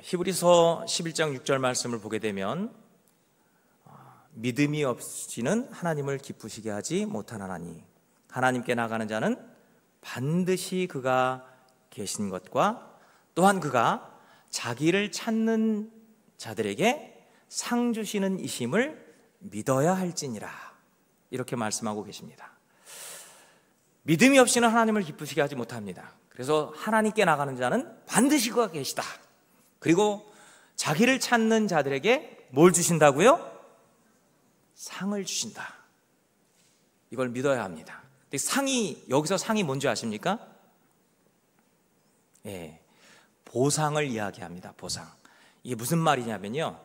히브리서 11장 6절 말씀을 보게 되면 믿음이 없이는 하나님을 기쁘시게 하지 못하나니 하나님께 나가는 자는 반드시 그가 계신 것과 또한 그가 자기를 찾는 자들에게 상 주시는 이심을 믿어야 할지니라, 이렇게 말씀하고 계십니다. 믿음이 없이는 하나님을 기쁘시게 하지 못합니다. 그래서 하나님께 나가는 자는 반드시 그가 계시다. 그리고 자기를 찾는 자들에게 뭘 주신다고요? 상을 주신다. 이걸 믿어야 합니다. 근데 여기서 상이 뭔지 아십니까? 보상을 이야기합니다. 보상. 이게 무슨 말이냐면요,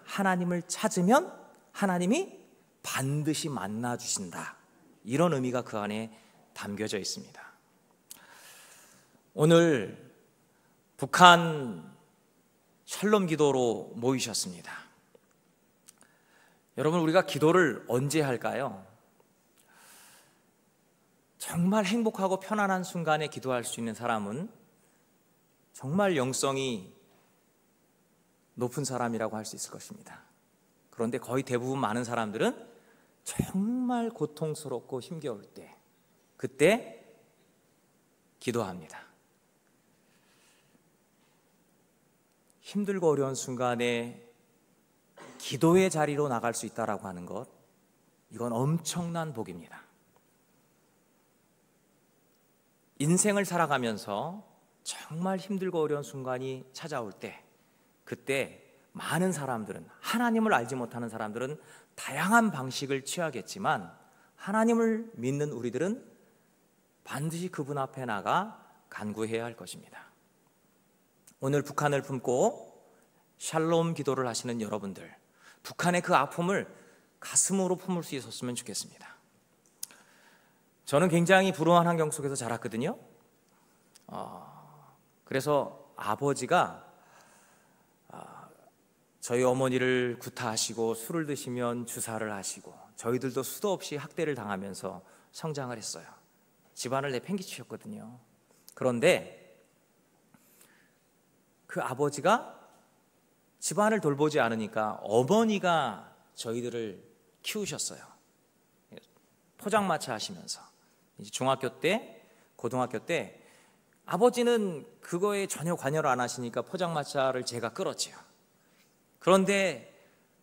하나님을 찾으면 하나님이 반드시 만나 주신다, 이런 의미가 그 안에 담겨져 있습니다. 오늘 북한 샬롬 기도로 모이셨습니다. 여러분, 우리가 기도를 언제 할까요? 정말 행복하고 편안한 순간에 기도할 수 있는 사람은 정말 영성이 높은 사람이라고 할 수 있을 것입니다. 그런데 거의 대부분 많은 사람들은 정말 고통스럽고 힘겨울 때, 그때 기도합니다. 힘들고 어려운 순간에 기도의 자리로 나갈 수 있다라고 하는 것, 이건 엄청난 복입니다. 인생을 살아가면서 정말 힘들고 어려운 순간이 찾아올 때, 그때 많은 사람들은, 하나님을 알지 못하는 사람들은 다양한 방식을 취하겠지만 하나님을 믿는 우리들은 반드시 그분 앞에 나가 간구해야 할 것입니다. 오늘 북한을 품고 샬롬 기도를 하시는 여러분들, 북한의 그 아픔을 가슴으로 품을 수 있었으면 좋겠습니다. 저는 굉장히 불우한 환경 속에서 자랐거든요. 그래서 아버지가 저희 어머니를 구타하시고 술을 드시면 주사를 하시고 저희들도 수도 없이 학대를 당하면서 성장을 했어요. 집안을 내팽개치셨거든요. 그런데 그 아버지가 집안을 돌보지 않으니까 어머니가 저희들을 키우셨어요. 포장마차 하시면서 이제 중학교 때, 고등학교 때 아버지는 그거에 전혀 관여를 안 하시니까 포장마차를 제가 끌었지요. 그런데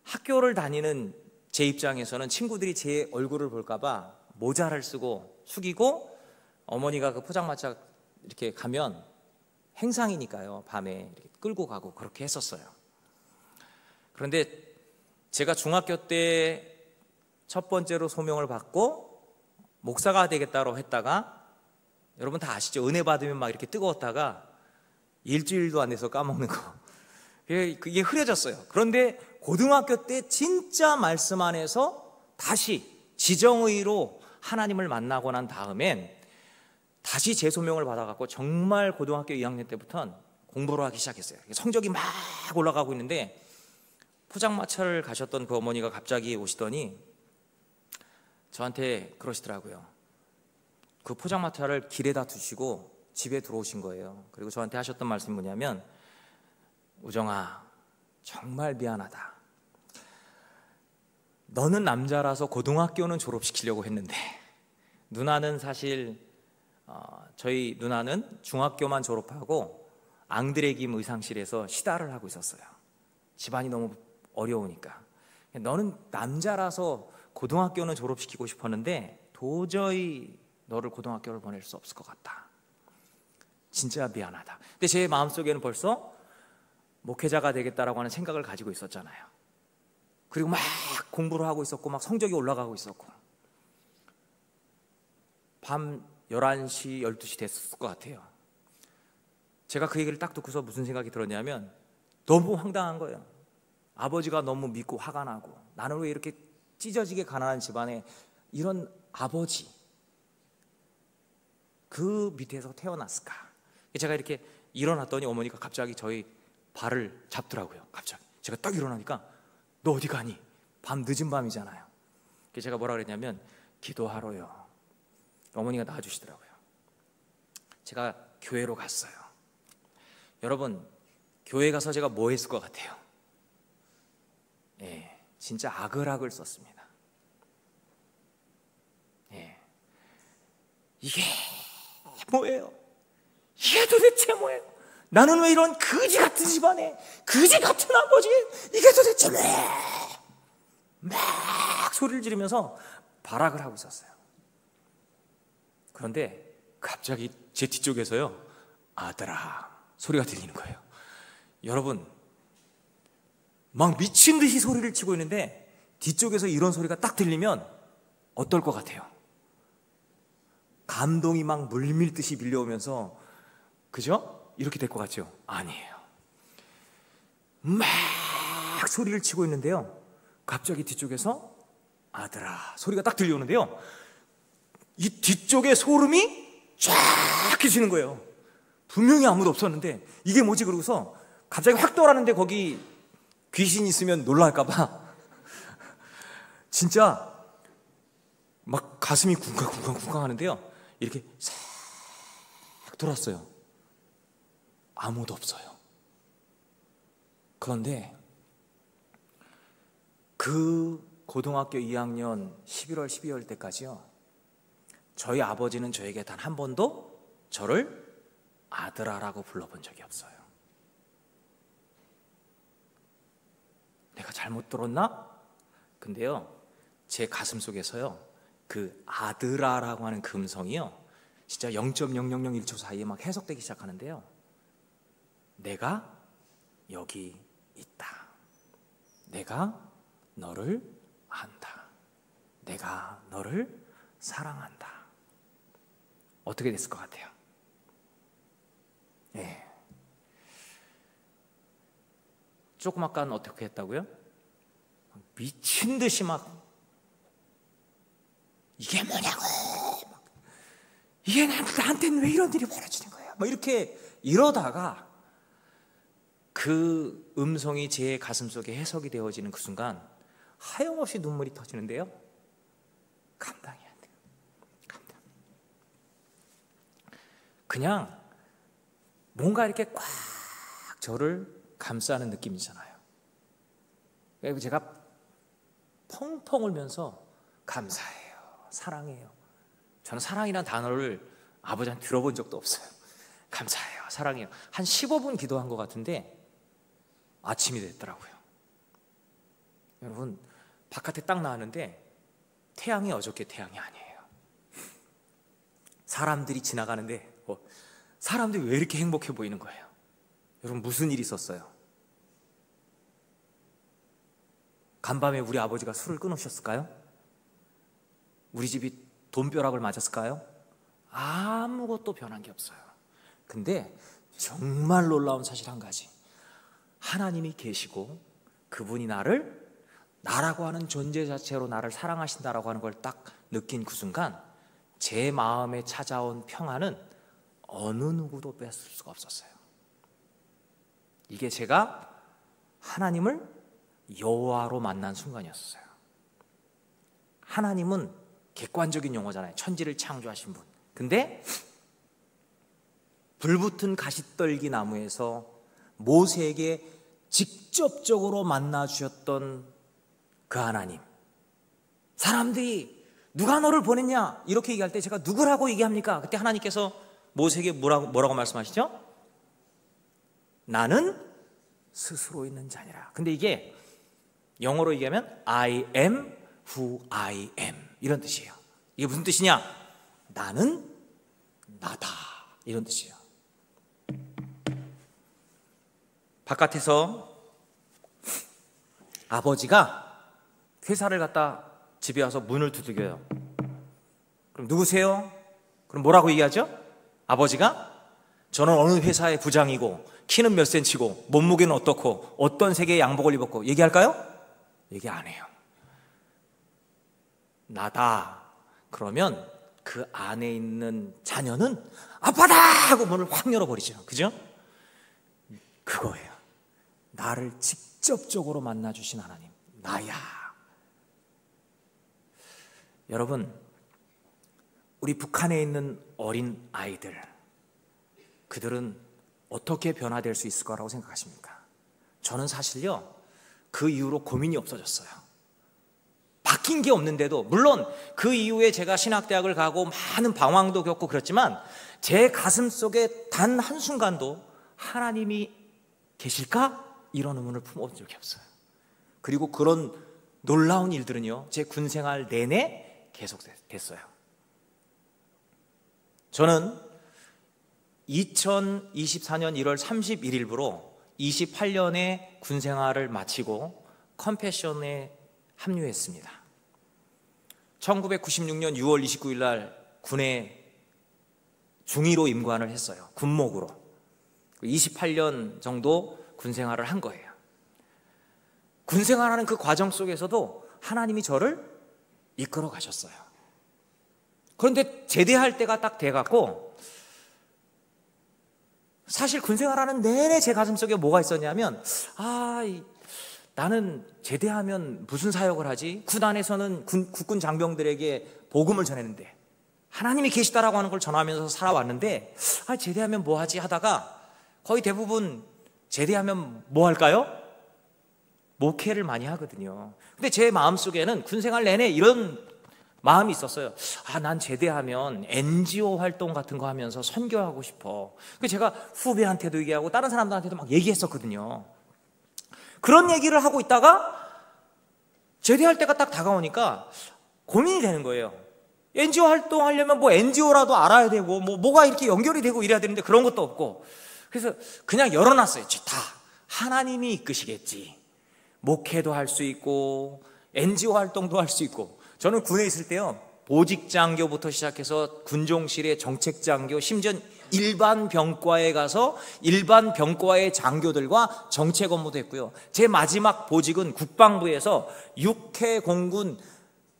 학교를 다니는 제 입장에서는 친구들이 제 얼굴을 볼까봐 모자를 쓰고 숙이고, 어머니가 그 포장마차 이렇게 가면 행상이니까요, 밤에 이렇게 끌고 가고 그렇게 했었어요. 그런데 제가 중학교 때 첫 번째로 소명을 받고 목사가 되겠다고 했다가, 여러분 다 아시죠? 은혜 받으면 막 이렇게 뜨거웠다가 일주일도 안 돼서 까먹는 거, 그게 흐려졌어요. 그런데 고등학교 때 진짜 말씀 안에서 다시 지정의로 하나님을 만나고 난 다음엔 다시 재소명을 받아갖고 정말 고등학교 2학년 때부터는 공부를 하기 시작했어요. 성적이 막 올라가고 있는데 포장마차를 가셨던 그 어머니가 갑자기 오시더니 저한테 그러시더라고요. 그 포장마차를 길에다 두시고 집에 들어오신 거예요. 그리고 저한테 하셨던 말씀이 뭐냐면, 우정아, 정말 미안하다. 너는 남자라서 고등학교는 졸업시키려고 했는데 누나는 사실 저희 누나는 중학교만 졸업하고 앙드레김 의상실에서 시다를 하고 있었어요. 집안이 너무 어려우니까. 너는 남자라서 고등학교는 졸업시키고 싶었는데 도저히 너를 고등학교를 보낼 수 없을 것 같다. 진짜 미안하다. 근데 제 마음속에는 벌써 목회자가 되겠다라고 하는 생각을 가지고 있었잖아요. 그리고 막 공부를 하고 있었고 막 성적이 올라가고 있었고, 밤 11시, 12시 됐을 것 같아요. 제가 그 얘기를 딱 듣고서 무슨 생각이 들었냐면, 너무 황당한 거예요. 아버지가 너무 믿고 화가 나고, 나는 왜 이렇게 찢어지게 가난한 집안에 이런 아버지, 그 밑에서 태어났을까? 제가 이렇게 일어났더니 어머니가 갑자기 저희 발을 잡더라고요. 갑자기 제가 딱 일어나니까, 너 어디 가니? 밤 늦은 밤이잖아요. 제가 뭐라 그랬냐면, 기도하러요. 어머니가 나와주시더라고요. 제가 교회로 갔어요. 여러분, 교회 가서 제가 뭐 했을 것 같아요? 예, 진짜 아글아글 썼습니다. 예, 이게 뭐예요? 이게 도대체 뭐예요? 나는 왜 이런 거지 같은 집안에, 거지 같은 아버지, 이게 도대체 왜? 막 소리를 지르면서 발악을 하고 있었어요. 그런데 갑자기 제 뒤쪽에서요, 아들아 소리가 들리는 거예요. 여러분, 막 미친 듯이 소리를 치고 있는데 뒤쪽에서 이런 소리가 딱 들리면 어떨 것 같아요? 감동이 막 물밀듯이 밀려오면서, 그죠? 이렇게 될 것 같죠? 아니에요. 막 소리를 치고 있는데요, 갑자기 뒤쪽에서 아들아 소리가 딱 들려오는데요, 이 뒤쪽에 소름이 쫙 끼치는 거예요. 분명히 아무도 없었는데 이게 뭐지? 그러고서 갑자기 확 돌아는데 거기 귀신 있으면 놀랄까봐 진짜 막 가슴이 쿵쾅쿵쾅쿵쾅 하는데요, 이렇게 싹 돌았어요. 아무도 없어요. 그런데 그 고등학교 2학년 11월 12월 때까지요, 저희 아버지는 저에게 단 한 번도 저를 아들아라고 불러본 적이 없어요. 내가 잘못 들었나? 근데요, 제 가슴 속에서요, 그 아들아라고 하는 그 음성이요, 진짜 0.0001초 사이에 막 해석되기 시작하는데요, 내가 여기 있다. 내가 너를 안다. 내가 너를 사랑한다. 어떻게 됐을 것 같아요? 예. 조금 아까는 어떻게 했다고요? 미친 듯이 막 이게 뭐냐고, 이게 나한테는 왜 이런 일이 벌어지는 거야, 막 이렇게 이러다가 그 음성이 제 가슴 속에 해석이 되어지는 그 순간 하염없이 눈물이 터지는데요, 감당이 안 돼요. 감당. 그냥 뭔가 이렇게 꽉 저를 감싸는 느낌이잖아요. 그래서 제가 펑펑 울면서 감사해요, 사랑해요. 저는 사랑이라는 단어를 아버지한테 들어본 적도 없어요. 감사해요, 사랑해요. 한 15분 기도한 것 같은데 아침이 됐더라고요. 여러분, 바깥에 딱 나왔는데 태양이 어저께 태양이 아니에요. 사람들이 지나가는데 사람들이 왜 이렇게 행복해 보이는 거예요? 여러분, 무슨 일이 있었어요? 간밤에 우리 아버지가 술을 끊으셨을까요? 우리 집이 돈벼락을 맞았을까요? 아무것도 변한 게 없어요. 근데 정말 놀라운 사실 한 가지, 하나님이 계시고 그분이 나라고 하는 존재 자체로 나를 사랑하신다라고 하는 걸 딱 느낀 그 순간 제 마음에 찾아온 평안은 어느 누구도 뺏을 수가 없었어요. 이게 제가 하나님을 여호와로 만난 순간이었어요. 하나님은 객관적인 용어잖아요. 천지를 창조하신 분. 근데 불붙은 가시떨기 나무에서 모세에게 직접적으로 만나 주셨던 그 하나님, 사람들이 누가 너를 보냈냐 이렇게 얘기할 때 제가 누구라고 얘기합니까? 그때 하나님께서 모세에게 뭐라고 말씀하시죠? 나는 스스로 있는 자니라. 근데 이게 영어로 얘기하면 I am who I am 이런 뜻이에요. 이게 무슨 뜻이냐? 나는 나다 이런 뜻이에요. 바깥에서 아버지가 회사를 갔다 집에 와서 문을 두들겨요. 그럼 누구세요? 그럼 뭐라고 얘기하죠? 아버지가 저는 어느 회사의 부장이고 키는 몇 센치고 몸무게는 어떻고 어떤 색의 양복을 입었고 얘기할까요? 얘기 안 해요. 나다. 그러면 그 안에 있는 자녀는 아빠다 하고 문을 확 열어버리죠. 그죠? 그거예요. 나를 직접적으로 만나주신 하나님, 나야. 여러분, 우리 북한에 있는 어린 아이들, 그들은 어떻게 변화될 수 있을 거라고 생각하십니까? 저는 사실요, 그 이후로 고민이 없어졌어요. 바뀐 게 없는데도, 물론 그 이후에 제가 신학대학을 가고 많은 방황도 겪고 그렇지만 제 가슴 속에 단 한순간도 하나님이 계실까? 이런 의문을 품어본 적이 없어요. 그리고 그런 놀라운 일들은요, 제 군생활 내내 계속됐어요. 저는 2024년 1월 31일부로 28년의 군생활을 마치고 컴패션에 합류했습니다. 1996년 6월 29일 날 군에 중위로 임관을 했어요. 군목으로. 28년 정도 군생활을 한 거예요. 군생활하는 그 과정 속에서도 하나님이 저를 이끌어 가셨어요. 그런데 제대할 때가 딱 돼갖고, 사실 군생활하는 내내 제 가슴속에 뭐가 있었냐면, 나는 제대하면 무슨 사역을 하지? 군 안에서는 국군 장병들에게 복음을 전했는데, 하나님이 계시다라고 하는 걸 전하면서 살아왔는데, 제대하면 뭐 하지? 하다가 거의 대부분 제대하면 뭐 할까요? 목회를 많이 하거든요. 근데 제 마음속에는 군생활 내내 이런 마음이 있었어요. 난 제대하면 NGO 활동 같은 거 하면서 선교하고 싶어. 그래서 제가 후배한테도 얘기하고 다른 사람들한테도 막 얘기했었거든요. 그런 얘기를 하고 있다가 제대할 때가 딱 다가오니까 고민이 되는 거예요. NGO 활동하려면 뭐 NGO라도 알아야 되고 뭐가 이렇게 연결이 되고 이래야 되는데 그런 것도 없고, 그래서 그냥 열어놨어요. 다 하나님이 이끄시겠지. 목회도 할 수 있고 NGO 활동도 할 수 있고. 저는 군에 있을 때요, 보직장교부터 시작해서 군종실의 정책장교, 심지어 일반 병과에 가서 일반 병과의 장교들과 정책 업무도 했고요. 제 마지막 보직은 국방부에서 육해 공군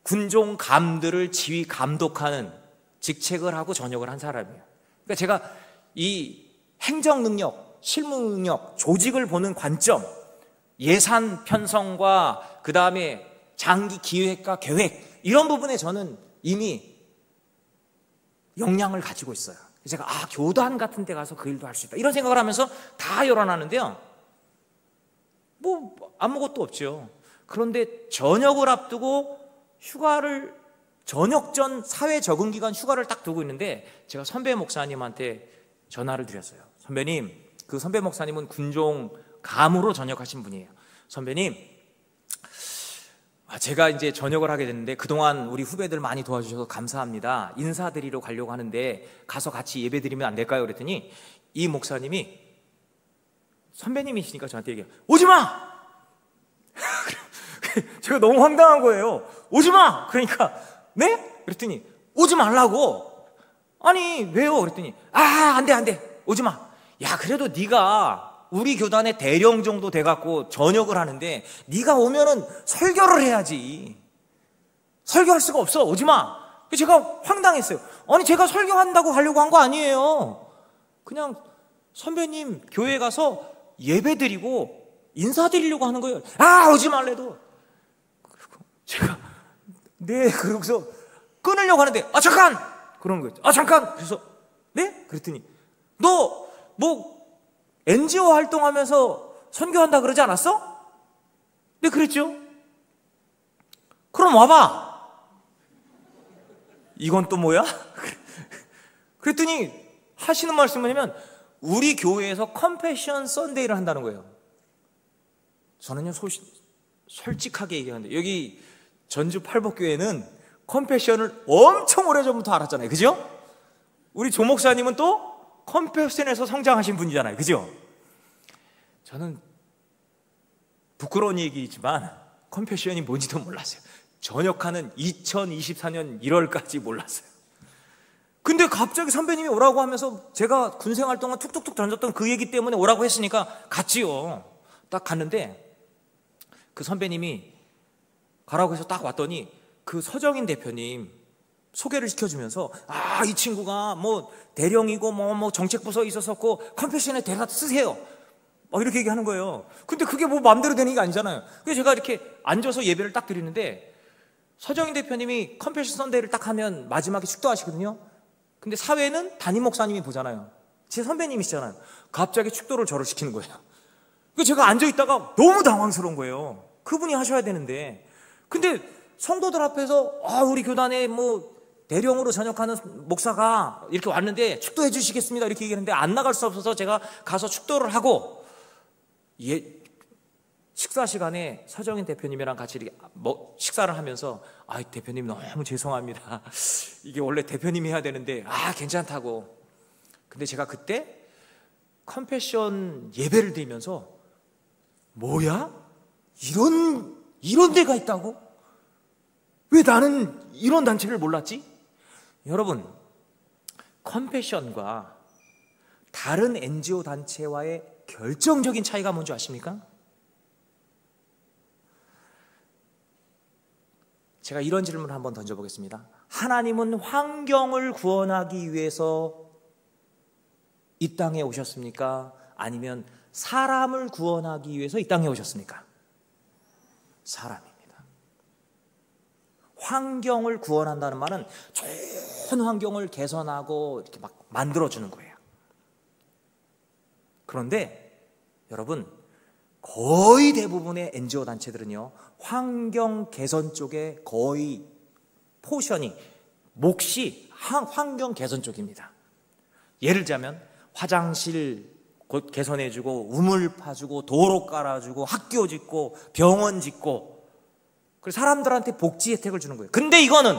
군종감들을 지휘 감독하는 직책을 하고 전역을 한 사람이에요. 그러니까 제가 이 행정 능력, 실무 능력, 조직을 보는 관점, 예산 편성과 그 다음에 장기 기획과 계획, 이런 부분에 저는 이미 역량을 가지고 있어요. 제가 교단 같은 데 가서 그 일도 할 수 있다, 이런 생각을 하면서 다 열어놨는데요, 뭐 아무것도 없죠. 그런데 전역을 앞두고 전역 전 사회 적응 기간 휴가를 딱 두고 있는데, 제가 선배 목사님한테 전화를 드렸어요. 선배님, 그 선배 목사님은 군종 감으로 전역하신 분이에요. 선배님, 제가 이제 전역을 하게 됐는데 그동안 우리 후배들 많이 도와주셔서 감사합니다. 인사드리러 가려고 하는데 가서 같이 예배 드리면 안 될까요? 그랬더니 이 목사님이, 선배님이시니까 저한테 얘기해요. 오지마! 제가 너무 황당한 거예요. 오지마! 그러니까 네? 그랬더니 오지 말라고. 아니 왜요? 그랬더니 안 돼 오지마. 야, 그래도 네가 우리 교단의 대령 정도 돼갖고 전역을 하는데 네가 오면은 설교를 해야지. 설교할 수가 없어. 오지마. 제가 황당했어요. 아니 제가 설교한다고 가려고 한 거 아니에요. 그냥 선배님 교회 가서 예배 드리고 인사드리려고 하는 거예요. 오지 말래도. 그리고 제가 그러고서 끊으려고 하는데 잠깐! 그런 거예요. 잠깐! 그래서 네? 그랬더니 너 뭐 NGO 활동하면서 선교한다 그러지 않았어? 네, 그랬죠. 그럼 와봐. 이건 또 뭐야? 그랬더니 하시는 말씀은 뭐냐면 우리 교회에서 컴패션 썬데이를 한다는 거예요. 저는요 솔직하게 얘기하는데, 여기 전주 팔복교회는 컴패션을 엄청 오래전부터 알았잖아요. 그죠? 우리 조 목사님은 또 컴패션에서 성장하신 분이잖아요. 그죠? 저는 부끄러운 얘기지만 컴패션이 뭔지도 몰랐어요. 전역하는 2024년 1월까지 몰랐어요. 근데 갑자기 선배님이 오라고 하면서 제가 군생활 동안 툭툭툭 던졌던 그 얘기 때문에 오라고 했으니까 갔지요. 딱 갔는데 그 선배님이 가라고 해서 딱 왔더니 그 서정인 대표님 소개를 시켜주면서 이 친구가 뭐 대령이고 뭐 정책부서에 있었었고 컴패션에 데려다 쓰세요, 이렇게 얘기하는 거예요. 근데 그게 뭐 마음대로 되는 게 아니잖아요. 그래서 제가 이렇게 앉아서 예배를 딱 드리는데 서정인 대표님이 컴패션 선데이를 딱 하면 마지막에 축도하시거든요. 근데 사회는 담임 목사님이 보잖아요. 제 선배님이시잖아요. 갑자기 축도를 저를 시키는 거예요. 그래서 제가 앉아있다가 너무 당황스러운 거예요. 그분이 하셔야 되는데. 근데 성도들 앞에서 우리 교단에 뭐 대령으로 전역하는 목사가 이렇게 왔는데 축도해 주시겠습니다 이렇게 얘기했는데 안 나갈 수 없어서 제가 가서 축도를 하고, 식사 시간에 서정인 대표님이랑 같이 이렇게 식사를 하면서 대표님 너무 죄송합니다. 이게 원래 대표님이 해야 되는데 괜찮다고. 근데 제가 그때 컴패션 예배를 드리면서 뭐야? 이런 데가 있다고? 왜 나는 이런 단체를 몰랐지? 여러분, 컴패션과 다른 NGO 단체와의 결정적인 차이가 뭔지 아십니까? 제가 이런 질문을 한번 던져보겠습니다. 하나님은 환경을 구원하기 위해서 이 땅에 오셨습니까? 아니면 사람을 구원하기 위해서 이 땅에 오셨습니까? 사람입니다. 환경을 구원한다는 말은 좋은 환경을 개선하고 이렇게 막 만들어주는 거예요. 그런데 여러분, 거의 대부분의 NGO 단체들은요, 환경 개선 쪽에 거의 포션이, 몫이 환경 개선 쪽입니다. 예를 들자면 화장실 곧 개선해주고, 우물 파주고, 도로 깔아주고, 학교 짓고, 병원 짓고, 그래서 사람들한테 복지 혜택을 주는 거예요. 근데 이거는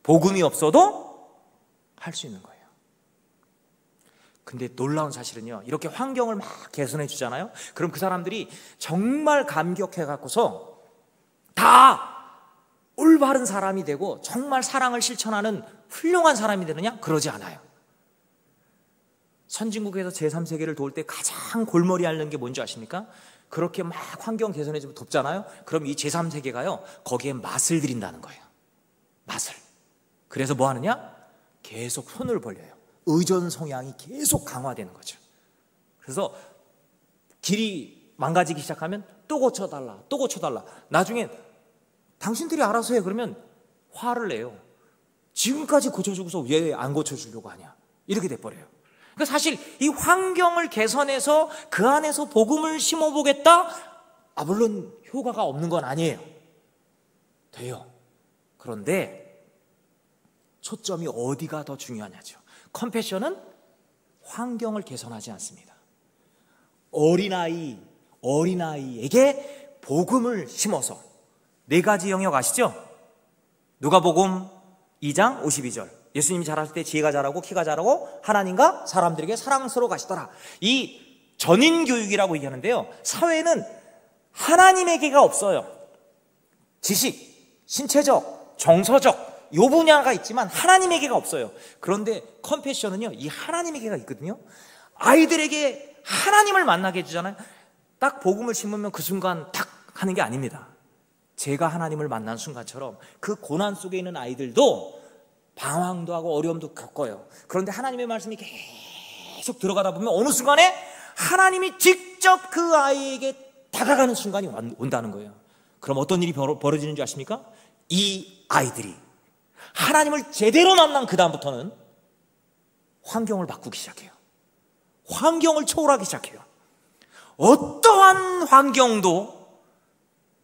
복음이 없어도 할 수 있는 거예요. 근데 놀라운 사실은요, 이렇게 환경을 막 개선해 주잖아요. 그럼 그 사람들이 정말 감격해 갖고서 다 올바른 사람이 되고 정말 사랑을 실천하는 훌륭한 사람이 되느냐? 그러지 않아요. 선진국에서 제3세계를 도울 때 가장 골머리 앓는 게 뭔지 아십니까? 그렇게 막 환경 개선해 주면 돕잖아요. 그럼 이 제3세계가요, 거기에 맛을 들인다는 거예요. 맛을. 그래서 뭐 하느냐? 계속 손을 벌려요. 의존 성향이 계속 강화되는 거죠. 그래서 길이 망가지기 시작하면 또 고쳐달라, 또 고쳐달라. 나중엔 당신들이 알아서 해 그러면 화를 내요. 지금까지 고쳐주고서 왜 안 고쳐주려고 하냐, 이렇게 돼버려요. 그러니까 사실 이 환경을 개선해서 그 안에서 복음을 심어보겠다? 물론 효과가 없는 건 아니에요. 돼요. 그런데 초점이 어디가 더 중요하냐죠. 컴패션은 환경을 개선하지 않습니다. 어린아이에게 복음을 심어서, 4가지 영역 아시죠? 누가복음 2장 52절. 예수님이 자랐을 때 지혜가 자라고 키가 자라고 하나님과 사람들에게 사랑스러워 가시더라. 이 전인교육이라고 얘기하는데요, 사회는 하나님에게가 없어요. 지식, 신체적, 정서적 요 분야가 있지만 하나님에게가 없어요. 그런데 컴패션은요, 이 하나님에게가 있거든요. 아이들에게 하나님을 만나게 해주잖아요. 딱 복음을 심으면 그 순간 딱 하는 게 아닙니다. 제가 하나님을 만난 순간처럼 그 고난 속에 있는 아이들도 방황도 하고 어려움도 겪어요. 그런데 하나님의 말씀이 계속 들어가다 보면 어느 순간에 하나님이 직접 그 아이에게 다가가는 순간이 온다는 거예요. 그럼 어떤 일이 벌어지는 줄 아십니까? 이 아이들이 하나님을 제대로 만난 그 다음부터는 환경을 바꾸기 시작해요. 환경을 초월하기 시작해요. 어떠한 환경도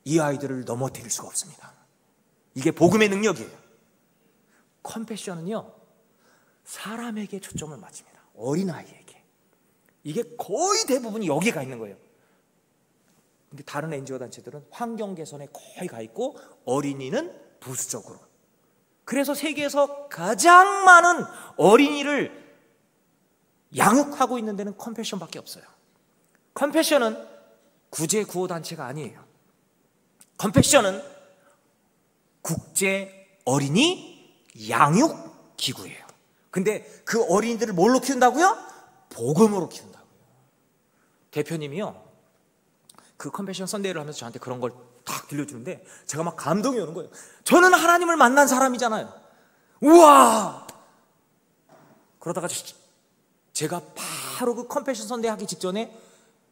이 아이들을 넘어뜨릴 수가 없습니다. 이게 복음의 능력이에요. 컴패션은요, 사람에게 초점을 맞춥니다. 어린아이에게. 이게 거의 대부분이 여기가 있는 거예요. 근데 다른 NGO 단체들은 환경 개선에 거의 가 있고 어린이는 부수적으로. 그래서 세계에서 가장 많은 어린이를 양육하고 있는 데는 컴패션밖에 없어요. 컴패션은 구제 구호 단체가 아니에요. 컴패션은 국제 어린이 양육 기구예요. 근데 그 어린이들을 뭘로 키운다고요? 복음으로 키운다고요. 대표님이요, 그 컴패션 선데이를 하면서 저한테 그런 걸 딱 들려주는데 제가 막 감동이 오는 거예요. 저는 하나님을 만난 사람이잖아요. 우와! 그러다가 제가 바로 그 컴패션 선데이 하기 직전에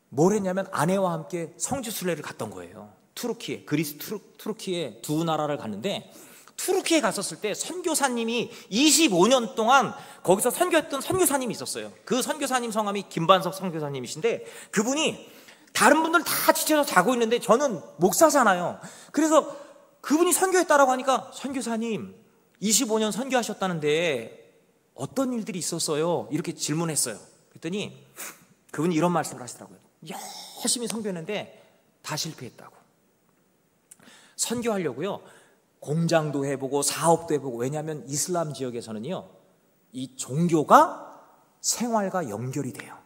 뭘 했냐면 아내와 함께 성지순례를 갔던 거예요. 투르키에, 그리스 투르키에 두 나라를 갔는데 투르키에 갔었을 때 선교사님이 25년 동안 거기서 선교했던 선교사님이 있었어요. 그 선교사님 성함이 김반석 선교사님이신데, 그분이 다른 분들 다 지쳐서 자고 있는데 저는 목사잖아요. 그래서 그분이 선교했다라고 하니까, 선교사님 25년 선교하셨다는데 어떤 일들이 있었어요? 이렇게 질문했어요. 그랬더니 그분이 이런 말씀을 하시더라고요. 열심히 선교했는데 다 실패했다고. 선교하려고요, 공장도 해보고 사업도 해보고, 왜냐하면 이슬람 지역에서는요, 이 종교가 생활과 연결이 돼요.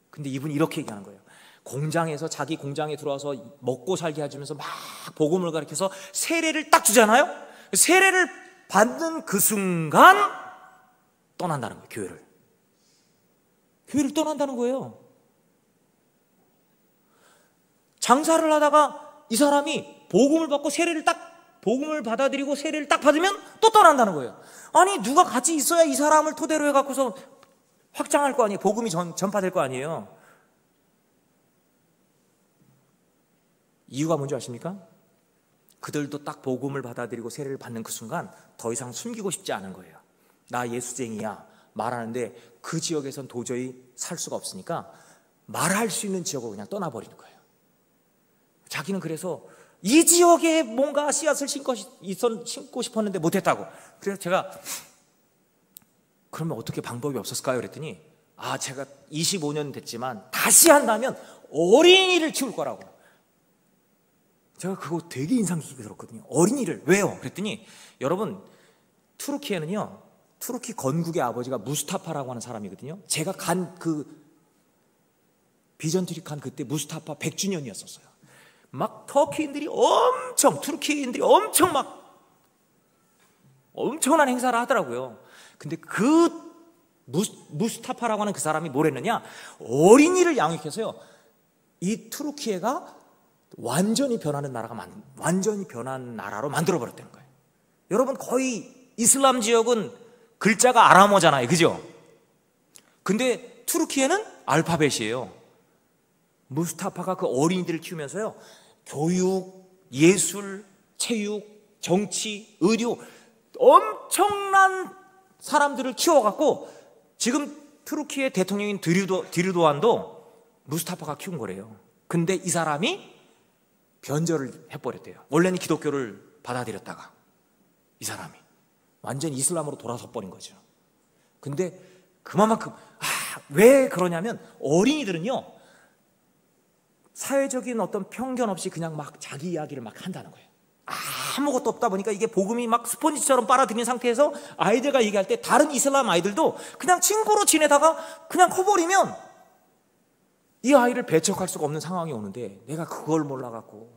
근데 이분이 이렇게 얘기하는 거예요. 공장에서 자기 공장에 들어와서 먹고 살게 해주면서 막 복음을 가르쳐서 세례를 딱 주잖아요. 세례를 받는 그 순간 떠난다는 거예요. 교회를 떠난다는 거예요. 장사를 하다가 이 사람이 복음을 받고 복음을 받아들이고 세례를 딱 받으면 또 떠난다는 거예요. 아니, 누가 같이 있어야 이 사람을 토대로 해갖고서 확장할 거 아니에요. 복음이 전파될 거 아니에요. 이유가 뭔지 아십니까? 그들도 딱 복음을 받아들이고 세례를 받는 그 순간 더 이상 숨기고 싶지 않은 거예요. 나 예수쟁이야 말하는데 그 지역에선 도저히 살 수가 없으니까 말할 수 있는 지역으로 그냥 떠나버리는 거예요. 자기는 그래서 이 지역에 뭔가 씨앗을 심고 싶었는데 못했다고. 그래서 제가 그러면 어떻게 방법이 없었을까요? 그랬더니 제가 25년 됐지만 다시 한다면 어린이를 키울 거라고. 제가 그거 되게 인상 깊게 들었거든요. 어린이를. 왜요? 그랬더니 여러분, 투르키에는요, 투르키 건국의 아버지가 무스타파라고 하는 사람이거든요. 제가 간 그 비전트리 간 그때 무스타파 100주년이었었어요. 막 투르키인들이 엄청 막 엄청난 행사를 하더라고요. 근데 그 무스타파라고 하는 그 사람이 뭘 했느냐, 어린이를 양육해서요, 이 투르키에가 완전히 변한 나라로 만들어버렸다는 거예요. 여러분, 거의 이슬람 지역은 글자가 아람어잖아요. 그죠? 근데 투르키에는 알파벳이에요. 무스타파가 그 어린이들을 키우면서요, 교육, 예술, 체육, 정치, 의료, 엄청난 사람들을 키워갖고 지금 투르키의 대통령인 드리도안도 무스타파가 키운 거래요. 근데 이 사람이 변절을 해버렸대요. 원래는 기독교를 받아들였다가 이 사람이 완전 이슬람으로 돌아서 버린 거죠. 근데 그만큼 왜 그러냐면, 어린이들은요, 사회적인 어떤 편견 없이 그냥 막 자기 이야기를 막 한다는 거예요. 아무것도 없다 보니까 이게 복음이 막 스펀지처럼 빨아들인 상태에서 아이들과 얘기할 때 다른 이슬람 아이들도 그냥 친구로 지내다가 그냥 커버리면 이 아이를 배척할 수가 없는 상황이 오는데, 내가 그걸 몰라갖고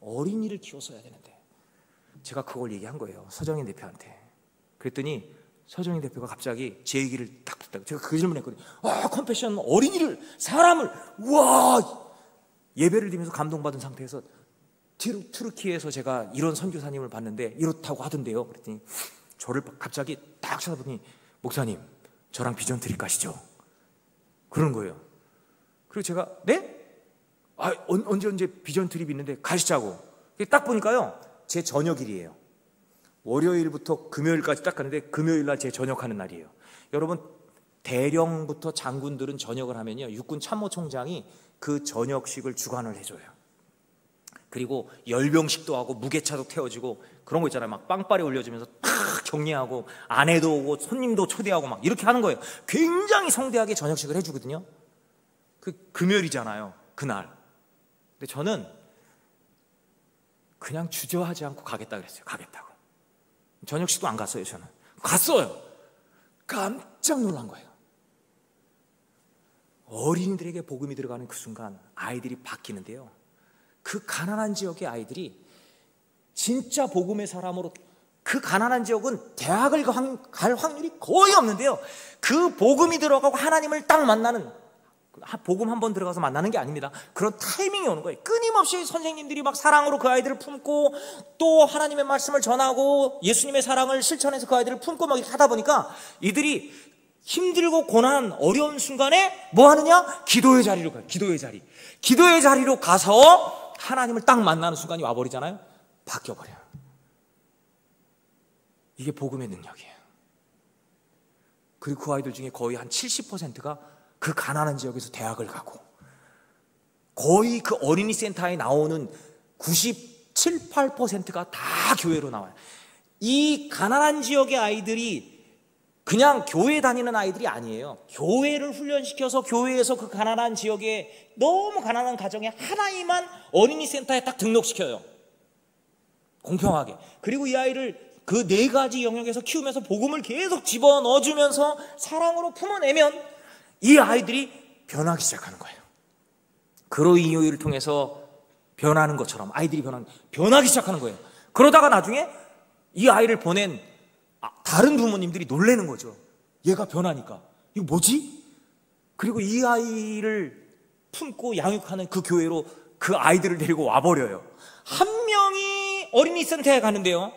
어린이를 키웠어야 되는데, 제가 그걸 얘기한 거예요, 서정인 대표한테. 그랬더니 서정인 대표가 갑자기 제 얘기를 딱 듣다가 제가 그 질문했거든요. 컴패션, 어린이를, 사람을, 우와, 예배를 드리면서 감동받은 상태에서 투르키에서 제가 이런 선교사님을 봤는데 이렇다고 하던데요. 그랬더니 저를 갑자기 딱 쳐다보더니, 목사님, 저랑 비전 트립 가시죠? 그런 거예요. 그리고 제가, 네? 언제 비전 트립 있는데 가시자고. 딱 보니까요, 제 저녁일이에요. 월요일부터 금요일까지 딱 가는데 금요일날 제 저녁하는 날이에요. 여러분, 대령부터 장군들은 저녁을 하면요, 육군 참모총장이 그 저녁식을 주관을 해줘요. 그리고 열병식도 하고 무게차도 태워지고 그런 거 있잖아요. 막 빵빠레 올려주면서 탁 격려하고 아내도 오고 손님도 초대하고 막 이렇게 하는 거예요. 굉장히 성대하게 저녁식을 해주거든요. 그 금요일이잖아요, 그날. 근데 저는 그냥 주저하지 않고 가겠다 그랬어요. 가겠다고. 저녁식도 안 갔어요. 저는 갔어요. 깜짝 놀란 거예요. 어린이들에게 복음이 들어가는 그 순간 아이들이 바뀌는데요, 그 가난한 지역의 아이들이 진짜 복음의 사람으로, 그 가난한 지역은 대학을 갈 확률이 거의 없는데요, 그 복음이 들어가고 하나님을 딱 만나는, 복음 한 번 들어가서 만나는 게 아닙니다. 그런 타이밍이 오는 거예요. 끊임없이 선생님들이 막 사랑으로 그 아이들을 품고 또 하나님의 말씀을 전하고 예수님의 사랑을 실천해서 그 아이들을 품고 막 이렇게 하다 보니까 이들이 힘들고 고난, 어려운 순간에 뭐 하느냐? 기도의 자리로 가요. 기도의 자리로 가서 하나님을 딱 만나는 순간이 와버리잖아요. 바뀌어버려요. 이게 복음의 능력이에요. 그리고 그 아이들 중에 거의 한 70%가 그 가난한 지역에서 대학을 가고, 거의 그 어린이 센터에 나오는 97, 8%가 다 교회로 나와요. 이 가난한 지역의 아이들이 그냥 교회 다니는 아이들이 아니에요. 교회를 훈련시켜서 교회에서 그 가난한 지역에, 너무 가난한 가정에 하나님만 어린이 센터에 딱 등록시켜요. 공평하게. 그리고 이 아이를 그 4가지 영역에서 키우면서 복음을 계속 집어넣어주면서 사랑으로 품어내면 이 아이들이 변하기 시작하는 거예요. 그로 이유를 통해서 변하는 것처럼 아이들이 변하기 시작하는 거예요. 그러다가 나중에 이 아이를 보낸 다른 부모님들이 놀라는 거죠. 얘가 변하니까. 이거 뭐지? 그리고 이 아이를 품고 양육하는 그 교회로 그 아이들을 데리고 와버려요. 한 명이 어린이 센터에 가는데요,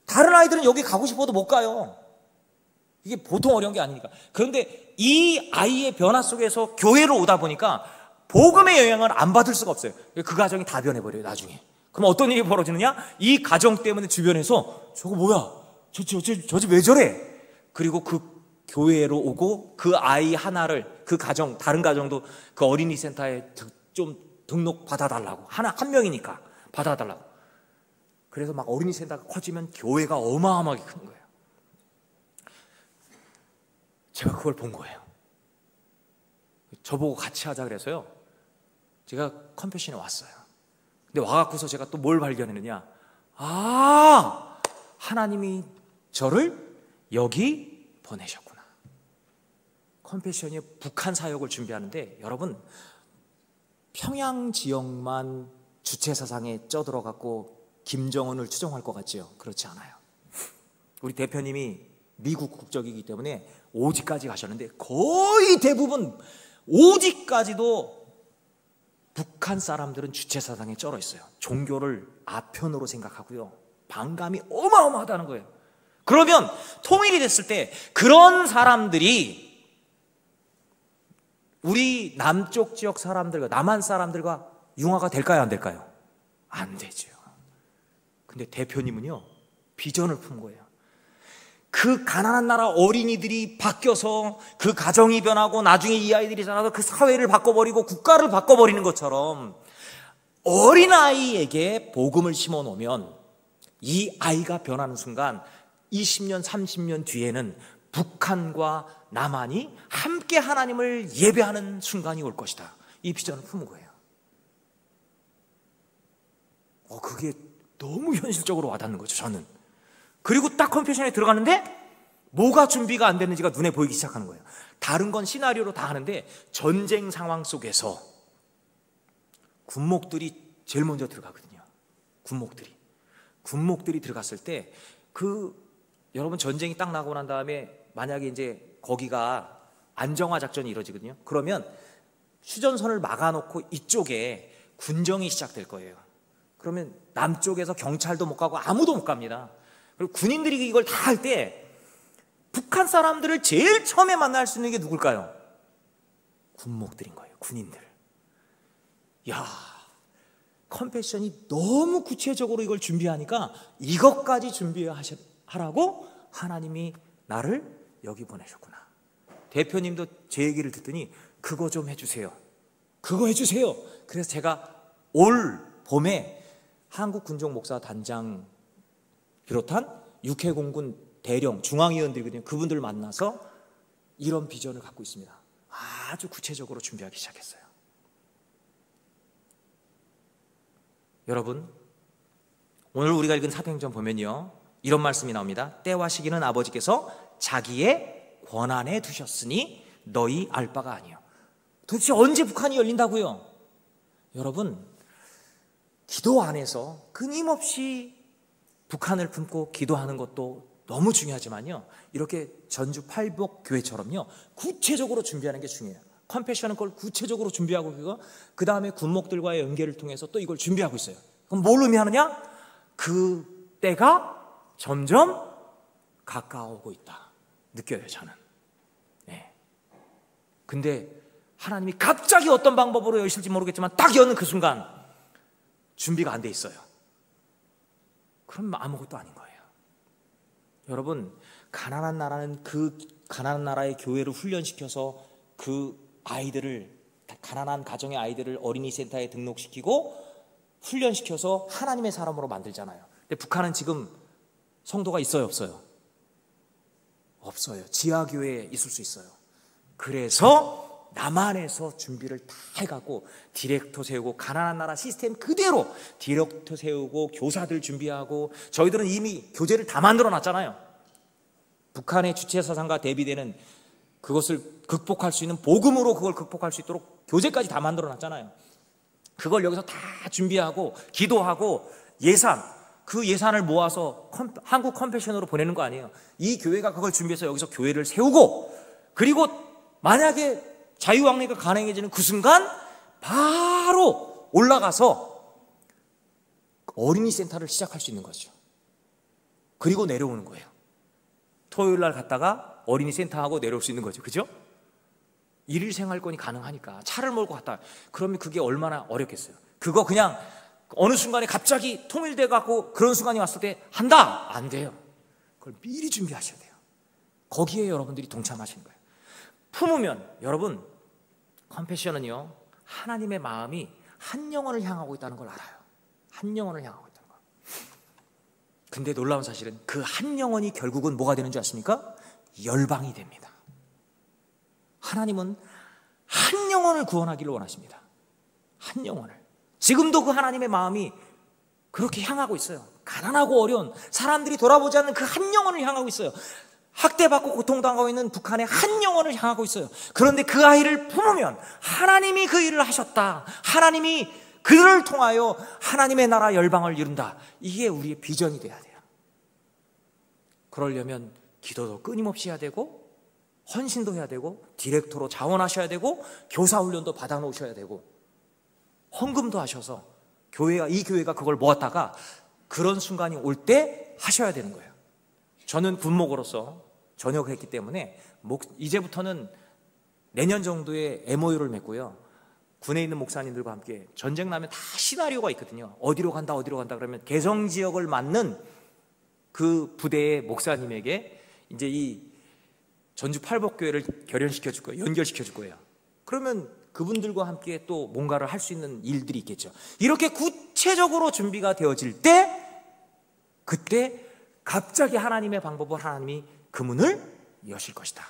다른 아이들은 여기 가고 싶어도 못 가요. 이게 보통 어려운 게 아니니까. 그런데 이 아이의 변화 속에서 교회로 오다 보니까 복음의 영향을 안 받을 수가 없어요. 그 가정이 다 변해버려요, 나중에. 그럼 어떤 일이 벌어지느냐? 이 가정 때문에 주변에서 저거 뭐야? 저 집 왜 저래? 그리고 그 교회로 오고 그 아이 하나를, 그 가정, 다른 가정도 그 어린이 센터에 좀 등록 받아달라고. 한 명이니까 받아달라고. 그래서 막 어린이 센터가 커지면 교회가 어마어마하게 큰 거예요. 제가 그걸 본 거예요. 저보고 같이 하자 그래서요, 제가 컴패션에 왔어요. 근데 와갖고서 제가 또 뭘 발견했느냐? 하나님이 저를 여기 보내셨구나. 컴패션이 북한 사역을 준비하는데, 여러분, 평양 지역만 주체 사상에 쪄들어갖고 김정은을 추종할 것 같지요? 그렇지 않아요. 우리 대표님이 미국 국적이기 때문에 오지까지 가셨는데, 거의 대부분 오지까지도 북한 사람들은 주체 사상에 쩔어 있어요. 종교를 아편으로 생각하고요, 반감이 어마어마하다는 거예요. 그러면 통일이 됐을 때 그런 사람들이 우리 남쪽 지역 사람들과, 남한 사람들과 융화가 될까요, 안 될까요? 안 되죠. 근데 대표님은요, 비전을 품 거예요. 그 가난한 나라 어린이들이 바뀌어서 그 가정이 변하고 나중에 이 아이들이 자라서 그 사회를 바꿔버리고 국가를 바꿔버리는 것처럼, 어린아이에게 복음을 심어 놓으면 이 아이가 변하는 순간 20년, 30년 뒤에는 북한과 남한이 함께 하나님을 예배하는 순간이 올 것이다. 이 비전을 품은 거예요. 그게 너무 현실적으로 와닿는 거죠, 저는. 그리고 딱 컴패션에 들어가는데 뭐가 준비가 안 됐는지가 눈에 보이기 시작하는 거예요. 다른 건 시나리오로 다 하는데, 전쟁 상황 속에서 군목들이 제일 먼저 들어가거든요. 군목들이 들어갔을 때, 여러분, 전쟁이 딱 나고 난 다음에 만약에 이제 거기가 안정화 작전이 이루어지거든요. 그러면 휴전선을 막아놓고 이쪽에 군정이 시작될 거예요. 그러면 남쪽에서 경찰도 못 가고 아무도 못 갑니다. 그리고 군인들이 이걸 다 할 때 북한 사람들을 제일 처음에 만날 수 있는 게 누굴까요? 군목들인 거예요. 군인들. 야, 컴패션이 너무 구체적으로 이걸 준비하니까 이것까지 준비하라고 하나님이 나를 여기 보내셨구나. 대표님도 제 얘기를 듣더니 그거 좀 해주세요. 그래서 제가 올 봄에 한국군종목사단장 비롯한 육해공군 대령 중앙위원들이거든요. 그분들 만나서 이런 비전을 갖고 있습니다. 아주 구체적으로 준비하기 시작했어요. 여러분, 오늘 우리가 읽은 사도행전 보면요, 이런 말씀이 나옵니다. 때와 시기는 아버지께서 자기의 권한에 두셨으니 너희 알 바가 아니요. 도대체 언제 북한이 열린다고요? 여러분, 기도 안에서 끊임없이 북한을 품고 기도하는 것도 너무 중요하지만요, 이렇게 전주 팔복 교회처럼요, 구체적으로 준비하는 게 중요해요. 컴패션은 그걸 구체적으로 준비하고, 그 다음에 군목들과의 연계를 통해서 또 이걸 준비하고 있어요. 그럼 뭘 의미하느냐? 그 때가 점점 가까워오고 있다 느껴요, 저는. 네. 근데 하나님이 갑자기 어떤 방법으로 여실지 모르겠지만 딱 여는 그 순간 준비가 안 돼 있어요. 그럼 아무것도 아닌 거예요. 여러분, 가난한 나라는 그 가난한 나라의 교회를 훈련시켜서 그 아이들을, 가난한 가정의 아이들을 어린이 센터에 등록시키고 훈련시켜서 하나님의 사람으로 만들잖아요. 근데 북한은 지금 성도가 있어요, 없어요? 없어요. 지하교회에 있을 수 있어요. 그래서 남한에서 준비를 다 해갖고 디렉터 세우고, 가난한 나라 시스템 그대로 디렉터 세우고 교사들 준비하고, 저희들은 이미 교재를 다 만들어 놨잖아요. 북한의 주체사상과 대비되는 그것을 극복할 수 있는, 복음으로 그걸 극복할 수 있도록 교재까지 다 만들어 놨잖아요. 그걸 여기서 다 준비하고 기도하고 예산, 그 예산을 모아서 한국 컴패션으로 보내는 거 아니에요. 이 교회가 그걸 준비해서 여기서 교회를 세우고, 그리고 만약에 자유왕래가 가능해지는 그 순간 바로 올라가서 어린이 센터를 시작할 수 있는 거죠. 그리고 내려오는 거예요. 토요일 날 갔다가 어린이 센터하고 내려올 수 있는 거죠. 그죠? 일일 생활권이 가능하니까 차를 몰고 갔다. 그러면 그게 얼마나 어렵겠어요. 그거 그냥 어느 순간에 갑자기 통일돼 갖고 그런 순간이 왔을 때 한다? 안 돼요. 그걸 미리 준비하셔야 돼요. 거기에 여러분들이 동참하시는 거예요. 품으면, 여러분, 컴패션은요, 하나님의 마음이 한 영혼을 향하고 있다는 걸 알아요. 한 영혼을 향하고 있다는 거. 근데 놀라운 사실은 그 한 영혼이 결국은 뭐가 되는 줄 아십니까? 열방이 됩니다. 하나님은 한 영혼을 구원하기를 원하십니다. 한 영혼을. 지금도 그 하나님의 마음이 그렇게 향하고 있어요. 가난하고 어려운 사람들이 돌아보지 않는 그 한 영혼을 향하고 있어요. 학대받고 고통당하고 있는 북한의 한 영혼을 향하고 있어요. 그런데 그 아이를 품으면 하나님이 그 일을 하셨다. 하나님이 그들을 통하여 하나님의 나라 열방을 이룬다. 이게 우리의 비전이 돼야 돼요. 그러려면 기도도 끊임없이 해야 되고, 헌신도 해야 되고, 디렉터로 자원하셔야 되고, 교사 훈련도 받아놓으셔야 되고, 헌금도 하셔서 이 교회가 그걸 모았다가 그런 순간이 올 때 하셔야 되는 거예요. 저는 군목으로서 전역을 했기 때문에 이제부터는 내년 정도에 MOU를 맺고요, 군에 있는 목사님들과 함께 전쟁 나면 다 시나리오가 있거든요. 어디로 간다 그러면 개성 지역을 맞는 그 부대의 목사님에게 이제 이 전주 팔복교회를 결연시켜 줄 거예요. 연결시켜 줄 거예요. 그러면 그분들과 함께 또 뭔가를 할 수 있는 일들이 있겠죠. 이렇게 구체적으로 준비가 되어질 때, 그때 갑자기 하나님의 방법으로 하나님이 그 문을 여실 것이다.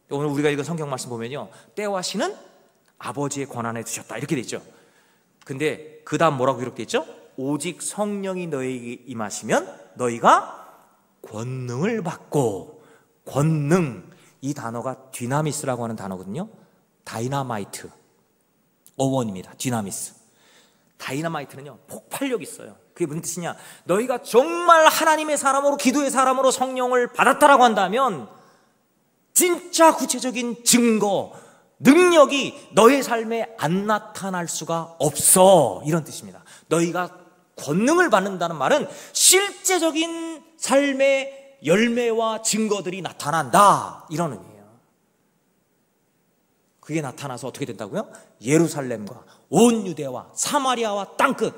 오늘 우리가 읽은 성경 말씀 보면요, 때와 시는 아버지의 권한에 두셨다, 이렇게 돼 있죠. 근데 그 다음 뭐라고 기록돼 있죠? 오직 성령이 너희에게 임하시면 너희가 권능을 받고. 권능, 이 단어가 디나미스라고 하는 단어거든요. 다이나마이트 어원입니다. 디나미스. 다이나마이트는요, 폭발력이 있어요. 그게 무슨 뜻이냐? 너희가 정말 하나님의 사람으로, 기도의 사람으로 성령을 받았다라고 한다면 진짜 구체적인 증거, 능력이 너의 삶에 안 나타날 수가 없어, 이런 뜻입니다. 너희가 권능을 받는다는 말은 실제적인 삶의 열매와 증거들이 나타난다, 이런 의미예요. 그게 나타나서 어떻게 된다고요? 예루살렘과 온 유대와 사마리아와 땅끝,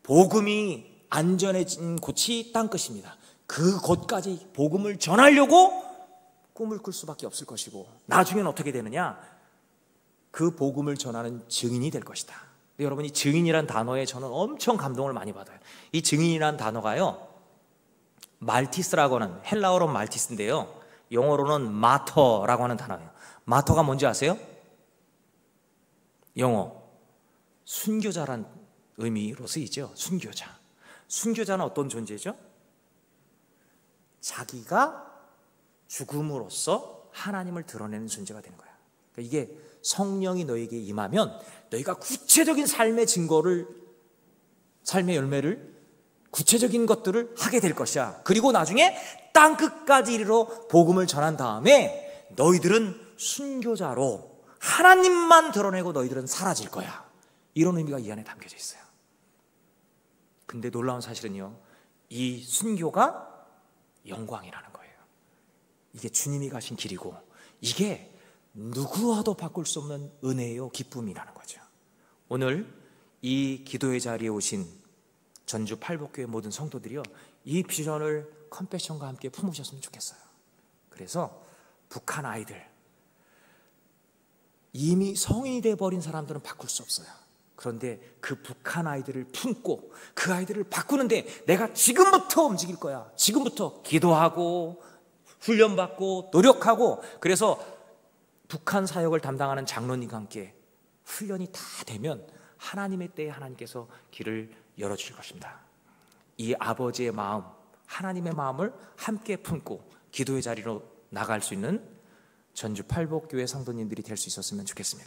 복음이 안전해진 곳이 땅끝입니다. 그 곳까지 복음을 전하려고 꿈을 꿀 수밖에 없을 것이고, 나중에는 어떻게 되느냐? 그 복음을 전하는 증인이 될 것이다. 여러분, 이 증인이란 단어에 저는 엄청 감동을 많이 받아요. 이 증인이란 단어가요, 말티스라고 하는, 헬라어로 말티스인데요, 영어로는 마터라고 하는 단어예요. 마터가 뭔지 아세요? 영어 순교자란 의미로 쓰이죠. 순교자. 순교자는 어떤 존재죠? 자기가 죽음으로써 하나님을 드러내는 존재가 되는 거야. 그러니까 이게 성령이 너에게 임하면 너희가 구체적인 삶의 증거를, 삶의 열매를, 구체적인 것들을 하게 될 것이야. 그리고 나중에 땅끝까지 이르러 복음을 전한 다음에 너희들은 순교자로 하나님만 드러내고 너희들은 사라질 거야. 이런 의미가 이 안에 담겨져 있어요. 근데 놀라운 사실은요, 이 순교가 영광이라는 거예요. 이게 주님이 가신 길이고, 이게 누구와도 바꿀 수 없는 은혜요, 기쁨이라는 거죠. 오늘 이 기도의 자리에 오신 전주 팔복교회 모든 성도들이요, 이 비전을 컴패션과 함께 품으셨으면 좋겠어요. 그래서 북한 아이들, 이미 성인이 돼버린 사람들은 바꿀 수 없어요. 그런데 그 북한 아이들을 품고 그 아이들을 바꾸는데 내가 지금부터 움직일 거야. 지금부터 기도하고 훈련받고 노력하고, 그래서 북한 사역을 담당하는 장로님과 함께 훈련이 다 되면 하나님의 때에 하나님께서 길을 열어주실 것입니다. 이 아버지의 마음, 하나님의 마음을 함께 품고 기도의 자리로 나갈 수 있는 전주 팔복교회 성도님들이 될 수 있었으면 좋겠습니다.